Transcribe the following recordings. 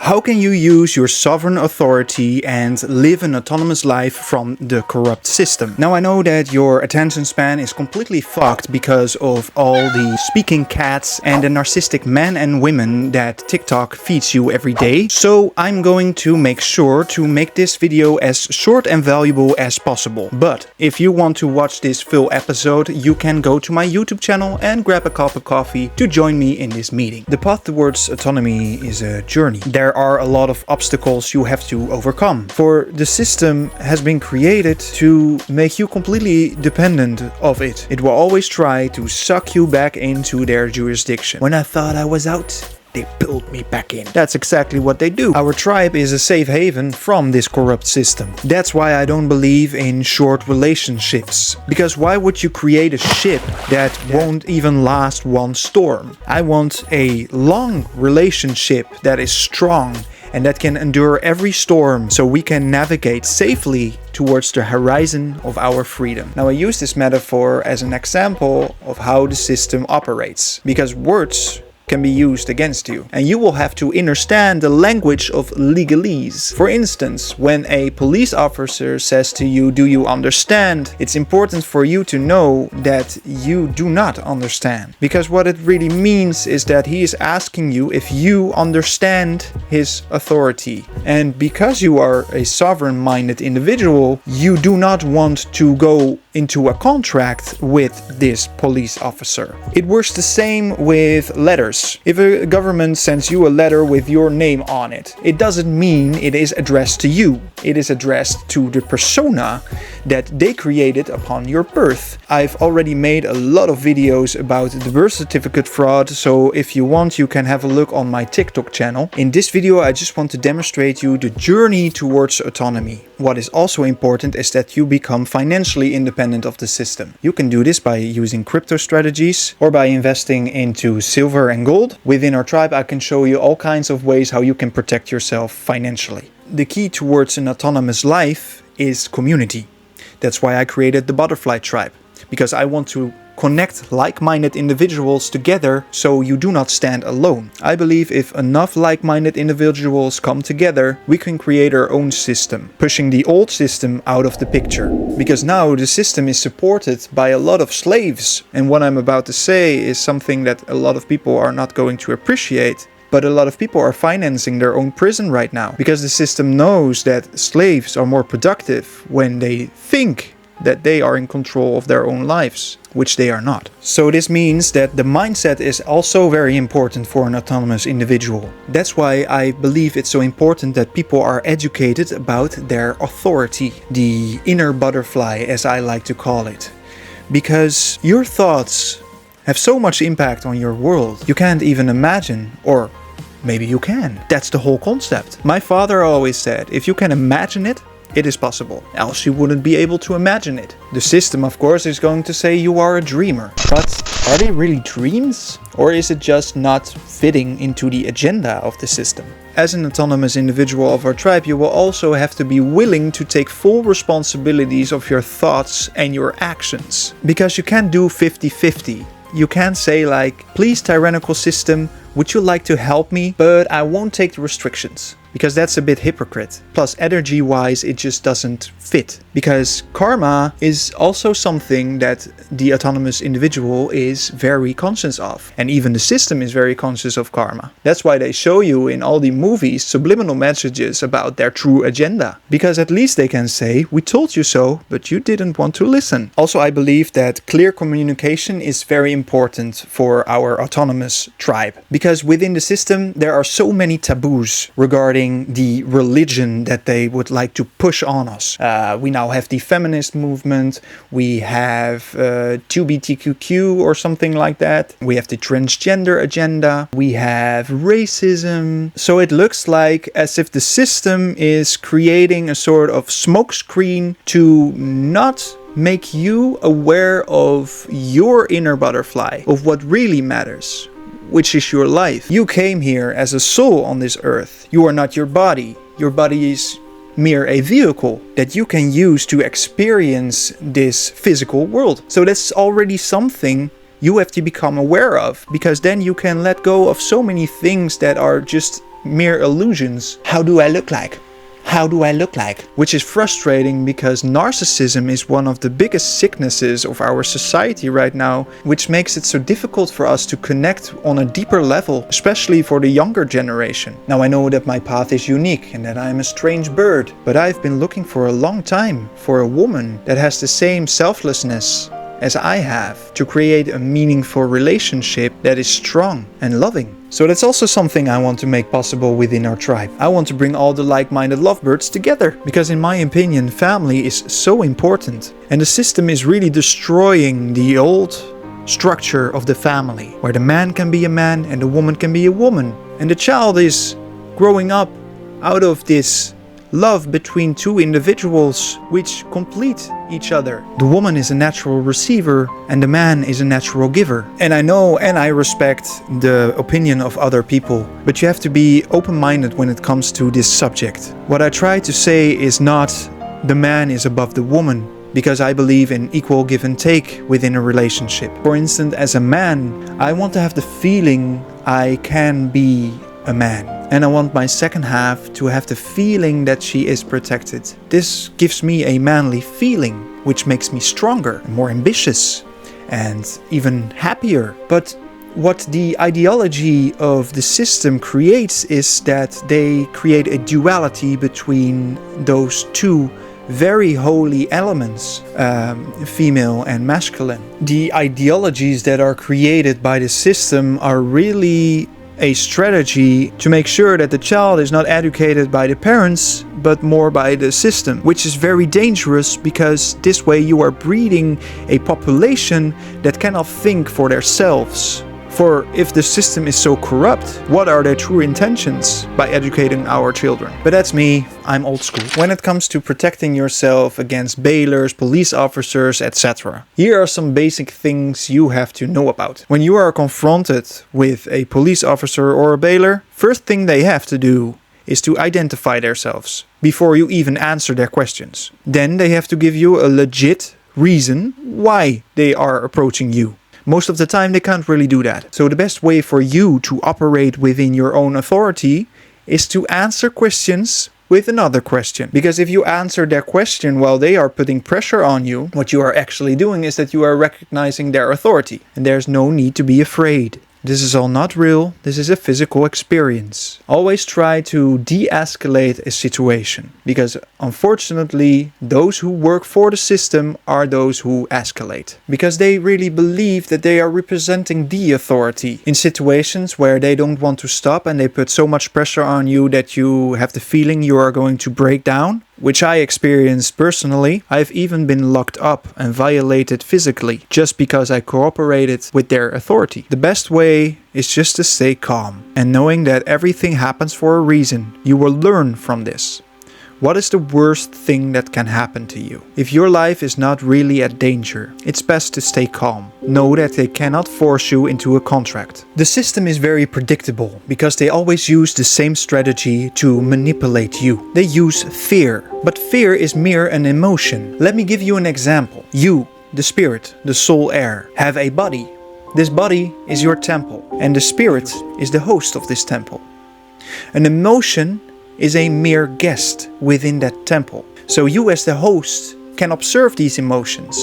How can you use your sovereign authority and live an autonomous life from the corrupt system? Now I know that your attention span is completely fucked because of all the speaking cats and the narcissistic men and women that TikTok feeds you every day. So I'm going to make sure to make this video as short and valuable as possible. But if you want to watch this full episode, you can go to my YouTube channel and grab a cup of coffee to join me in this meeting. The path towards autonomy is a journey. There are a lot of obstacles you have to overcome. For the system has been created to make you completely dependent of it. It will always try to suck you back into their jurisdiction. When I thought I was out, they pulled me back in. That's exactly what they do. Our tribe is a safe haven from this corrupt system. That's why I don't believe in short relationships. Because why would you create a ship that won't even last one storm? I want a long relationship that is strong and that can endure every storm so we can navigate safely towards the horizon of our freedom. Now I use this metaphor as an example of how the system operates. Because words can be used against you, and you will have to understand the language of legalese. For instance, when a police officer says to you, "Do you understand?" it's important for you to know that you do not understand. Because what it really means is that he is asking you if you understand his authority. And because you are a sovereign-minded individual, you do not want to go into a contract with this police officer. It works the same with letters. If a government sends you a letter with your name on it, it doesn't mean it is addressed to you. It is addressed to the persona that they created upon your birth. I've already made a lot of videos about the birth certificate fraud, so if you want, you can have a look on my TikTok channel. In this video, I just want to demonstrate you the journey towards autonomy. What is also important is that you become financially independent of the system. You can do this by using crypto strategies or by investing into silver and gold. Within our tribe, I can show you all kinds of ways how you can protect yourself financially. The key towards an autonomous life is community. That's why I created the Butterfly Tribe, because I want to connect like-minded individuals together so you do not stand alone. I believe if enough like-minded individuals come together, we can create our own system, pushing the old system out of the picture. Because now the system is supported by a lot of slaves. And what I'm about to say is something that a lot of people are not going to appreciate. But a lot of people are financing their own prison right now. Because the system knows that slaves are more productive when they think that they are in control of their own lives, which they are not. So this means that the mindset is also very important for an autonomous individual. That's why I believe it's so important that people are educated about their authority, the inner butterfly, as I like to call it. Because your thoughts have so much impact on your world, you can't even imagine, or maybe you can. That's the whole concept. My father always said, if you can imagine it, it is possible, else you wouldn't be able to imagine it. The system, of course, is going to say you are a dreamer. But are they really dreams? Or is it just not fitting into the agenda of the system? As an autonomous individual of our tribe, you will also have to be willing to take full responsibilities of your thoughts and your actions. Because you can't do 50-50. You can't say like, please tyrannical system, would you like to help me? But I won't take the restrictions. Because that's a bit hypocrite. Plus, energy-wise, it just doesn't fit. Because karma is also something that the autonomous individual is very conscious of. And even the system is very conscious of karma. That's why they show you in all the movies subliminal messages about their true agenda. Because at least they can say, we told you so, but you didn't want to listen. Also, I believe that clear communication is very important for our autonomous tribe. Because within the system, there are so many taboos regarding the religion that they would like to push on us. We now have the feminist movement, we have 2BTQQ or something like that, we have the transgender agenda, we have racism. So it looks like as if the system is creating a sort of smokescreen to not make you aware of your inner butterfly, of what really matters, which is your life. You came here as a soul on this earth. You are not your body. Your body is mere a vehicle that you can use to experience this physical world. So that's already something you have to become aware of, because then you can let go of so many things that are just mere illusions. How do I look like? How do I look like? Which is frustrating because narcissism is one of the biggest sicknesses of our society right now, which makes it so difficult for us to connect on a deeper level, especially for the younger generation. Now I know that my path is unique and that I am a strange bird, but I've been looking for a long time for a woman that has the same selflessness as I have, to create a meaningful relationship that is strong and loving. So that's also something I want to make possible within our tribe. I want to bring all the like-minded lovebirds together, because in my opinion, family is so important. And the system is really destroying the old structure of the family, where the man can be a man and the woman can be a woman. And the child is growing up out of this love between two individuals which complete each other. The woman is a natural receiver and the man is a natural giver. And I know and I respect the opinion of other people, but you have to be open-minded when it comes to this subject. What I try to say is not the man is above the woman, because I believe in equal give and take within a relationship. For instance, as a man, I want to have the feeling I can be a man. And I want my second half to have the feeling that she is protected. This gives me a manly feeling, which makes me stronger, more ambitious, and even happier. But what the ideology of the system creates is that they create a duality between those two very holy elements, female and masculine. The ideologies that are created by the system are really a strategy to make sure that the child is not educated by the parents but more by the system, which is very dangerous, because this way you are breeding a population that cannot think for themselves. For if the system is so corrupt, what are their true intentions by educating our children? But that's me, I'm old school. When it comes to protecting yourself against bailers, police officers, etc. Here are some basic things you have to know about. When you are confronted with a police officer or a bailer, first thing they have to do is to identify themselves before you even answer their questions. Then they have to give you a legit reason why they are approaching you. Most of the time they can't really do that. So the best way for you to operate within your own authority is to answer questions with another question. Because if you answer their question while they are putting pressure on you, what you are actually doing is that you are recognizing their authority. And there's no need to be afraid. This is all not real, this is a physical experience. Always try to de-escalate a situation, because unfortunately those who work for the system are those who escalate. Because they really believe that they are representing the authority in situations where they don't want to stop, and they put so much pressure on you that you have the feeling you are going to break down. Which I experienced personally. I've even been locked up and violated physically just because I cooperated with their authority. The best way is just to stay calm and knowing that everything happens for a reason. You will learn from this. What is the worst thing that can happen to you? If your life is not really at danger, it's best to stay calm. Know that they cannot force you into a contract. The system is very predictable because they always use the same strategy to manipulate you. They use fear, but fear is mere an emotion. Let me give you an example. You, the spirit, the soul heir, have a body. This body is your temple, and the spirit is the host of this temple. An emotion is a mere guest within that temple. So you as the host can observe these emotions.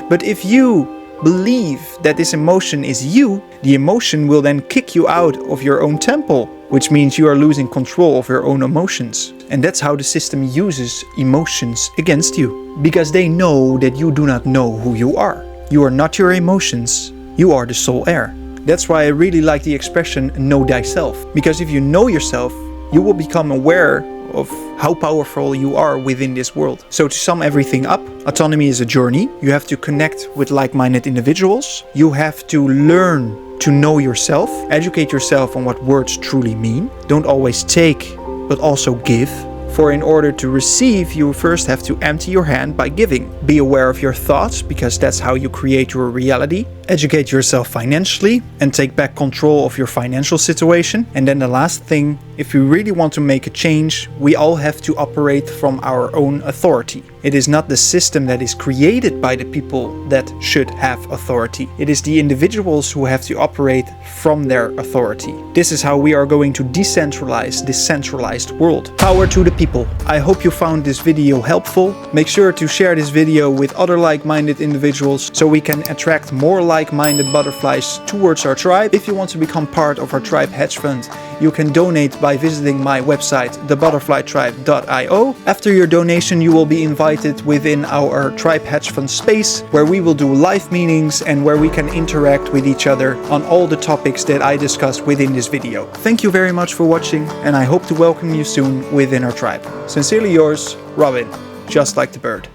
But if you believe that this emotion is you, the emotion will then kick you out of your own temple, which means you are losing control of your own emotions. And that's how the system uses emotions against you. Because they know that you do not know who you are. You are not your emotions, you are the soul heir. That's why I really like the expression know thyself. Because if you know yourself, you will become aware of how powerful you are within this world. So to sum everything up, autonomy is a journey. You have to connect with like-minded individuals. You have to learn to know yourself, educate yourself on what words truly mean. Don't always take, but also give. For in order to receive, you first have to empty your hand by giving. Be aware of your thoughts, because that's how you create your reality. Educate yourself financially and take back control of your financial situation. And then the last thing If we really want to make a change, we all have to operate from our own authority. It is not the system that is created by the people that should have authority. It is the individuals who have to operate from their authority. This is how we are going to decentralize this centralized world. Power to the people. I hope you found this video helpful. Make sure to share this video with other like-minded individuals so we can attract more like-minded butterflies towards our tribe. If you want to become part of our tribe hedge fund, you can donate by visiting my website, thebutterflytribe.io. After your donation, you will be invited within our tribe hedge fund space, where we will do live meetings and where we can interact with each other on all the topics that I discussed within this video. Thank you very much for watching, and I hope to welcome you soon within our tribe. Sincerely yours, Robin, just like the bird.